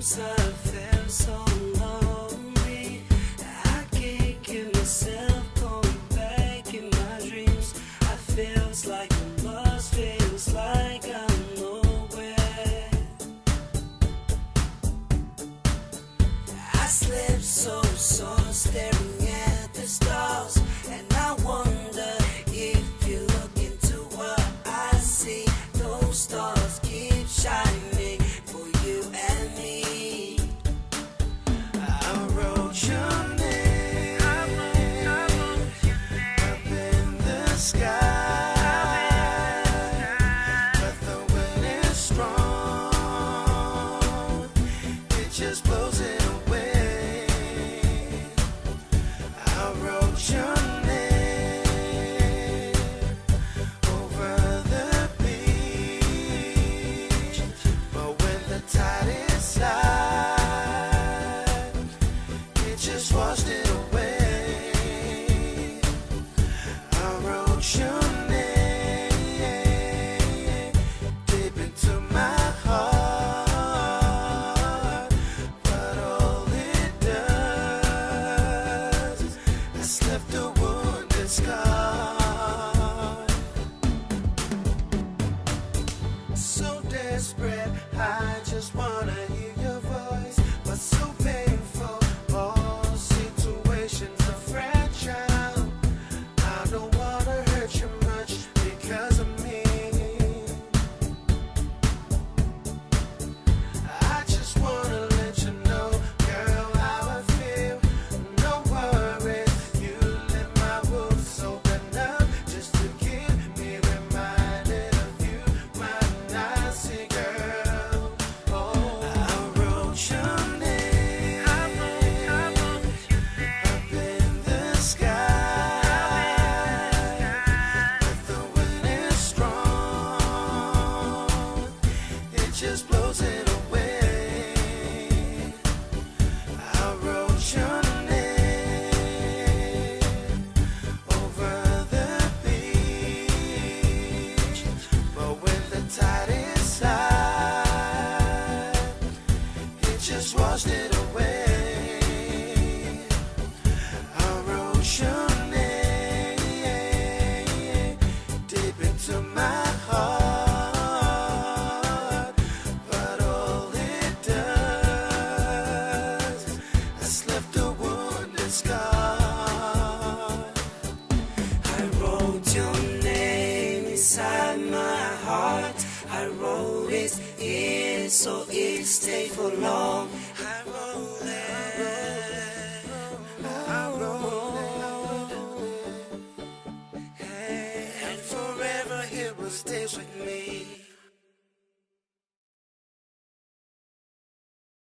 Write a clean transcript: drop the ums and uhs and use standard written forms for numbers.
times I felt so lonely. I can't get myself going back in my dreams. I feels like I'm lost, feels like I'm nowhere. I slept so staring at the stars, and I wonder if you look into what I see. Those stars keep shining for you and me. I wrote your name up in the sky, but the wind is strong, it just blows it away. I wrote your name over the beach, but when the tide is high, it just washed it away. I wrote your name deep into my heart, but all it does is left a wounded scar. So desperate, I just wanna hear your voice, but so painful. All situations are fragile. I don't wanna hurt you much because of me. I just wanna let you know, girl, how I feel. No worries, you let my wounds open up just to keep me reminded of you, my nasty girl. Oh, I wrote your name up in the sky, but the wind is strong, it just blows it away. I wrote your name over the beach, but when the tide is high, it just washed it away. I wrote your name deep into my heart, but all it does is left a wounded scar. I wrote your name inside my heart. I wrote it here so it stayed for long.